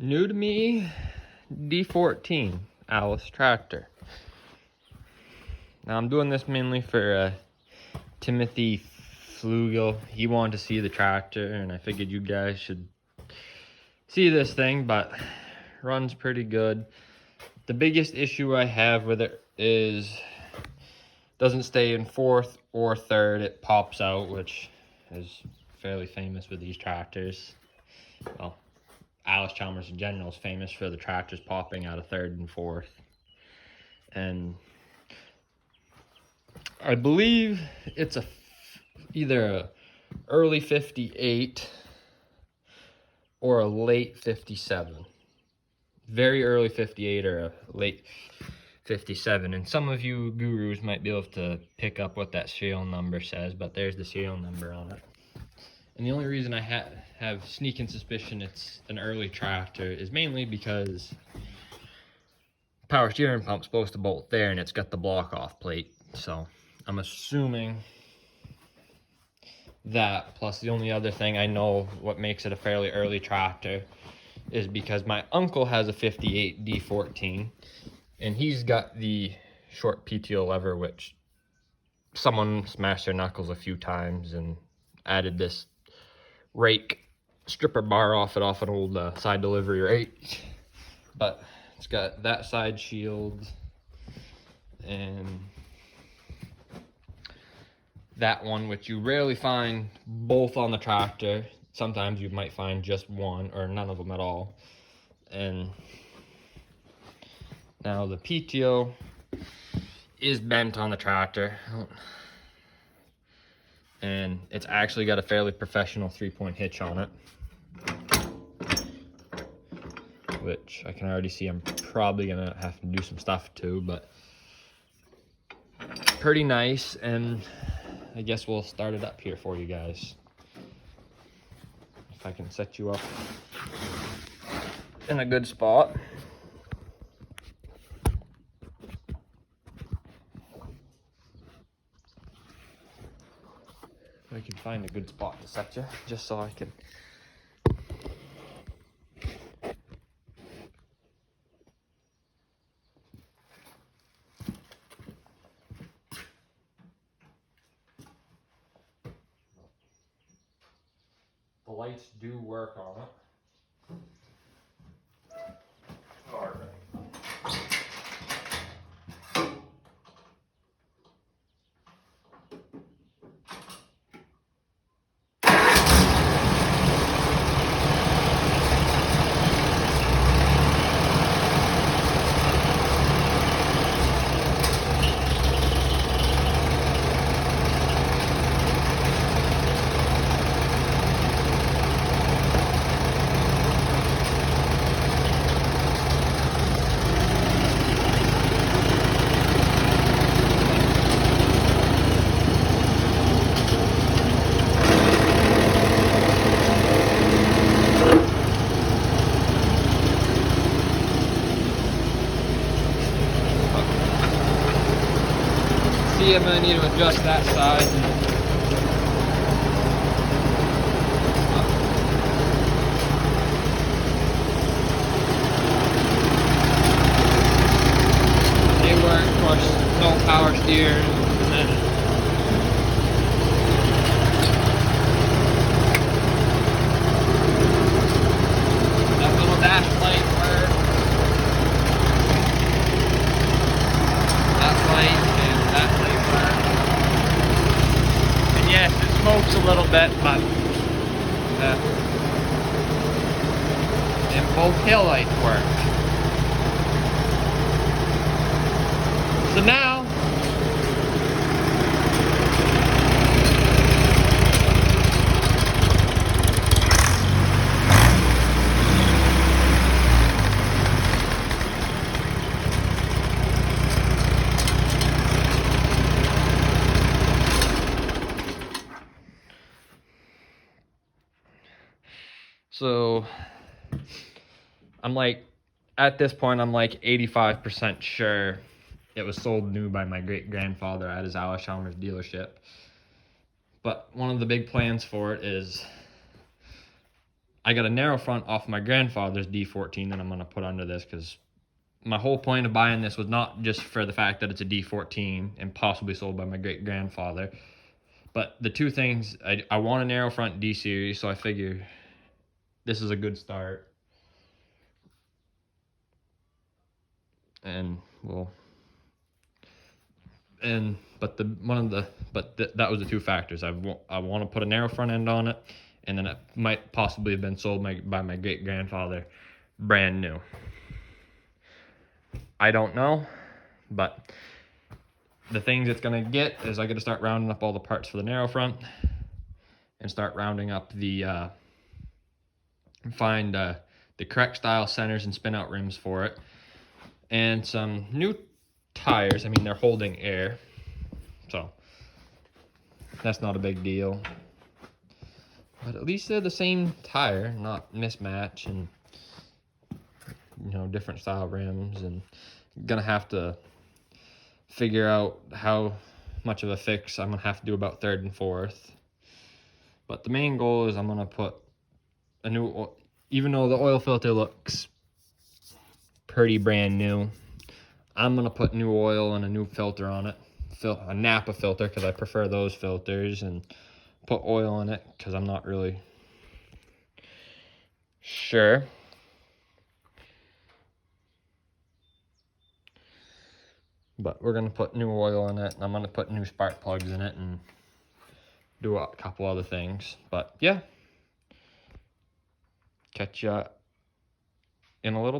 New to me, d14 Alice tractor. Now I'm doing this mainly for Timothy Flugel. He wanted to see the tractor, and I figured you guys should see this thing, but runs pretty good. The biggest issue I have with it is doesn't stay in fourth or third. It pops out, which is fairly famous with these tractors. Well, Alice Chalmers in general is famous for the tractors popping out of third and fourth. And I believe it's either a early 58 or a late 57. Very early 58 or a late 57. And some of you gurus might be able to pick up what that serial number says, but there's the serial number on it. And the only reason I have sneaking suspicion it's an early tractor is mainly because power steering pump's supposed to bolt there and it's got the block off plate. So I'm assuming that, plus the only other thing I know what makes it a fairly early tractor is because my uncle has a 58 d14 and he's got the short PTO lever, which someone smashed their knuckles a few times and added this rake stripper bar off an old side delivery rake. But it's got that side shield and that one, which you rarely find both on the tractor. Sometimes you might find just one or none of them at all. And now the PTO is bent on the tractor, and it's actually got a fairly professional 3-point hitch on it, which I can already see I'm probably gonna have to do some stuff to, but pretty nice. And I guess we'll start it up here for you guys. If I can set you up in a good spot. If I can find a good spot to set you, just so I can. The lights do work on it. All right. See, I'm gonna need to adjust that side. They work, of course, no power steering. And then that little dash light works. That light and that light work. And yes, it smokes a little bit, but and both tail lights work. So now I'm like, at this point, I'm like 85% sure it was sold new by my great-grandfather at his Alice Chalmers dealership. But one of the big plans for it is I got a narrow front off my grandfather's D14 that I'm going to put under this, because my whole point of buying this was not just for the fact that it's a D14 and possibly sold by my great-grandfather, but the two things, I want a narrow front D series, so I figure this is a good start. And well, that was the two factors. I want to put a narrow front end on it, and then it might possibly have been sold by my great-grandfather brand new. I don't know, but the things it's gonna get is I gotta start rounding up all the parts for the narrow front and start rounding up the find the correct style centers and spin out rims for it, and some new tires. I mean, they're holding air, so that's not a big deal, but at least they're the same tire, not mismatch, and you know, different style rims. And gonna have to figure out how much of a fix I'm gonna have to do about third and fourth. But the main goal is I'm gonna put a new, even though the oil filter looks pretty brand new, I'm gonna put new oil and a new filter on it, a Napa filter, because I prefer those filters, and put oil in it because I'm not really sure. But we're gonna put new oil in it, and I'm gonna put new spark plugs in it, and do a couple other things. But yeah, catch ya in a little bit.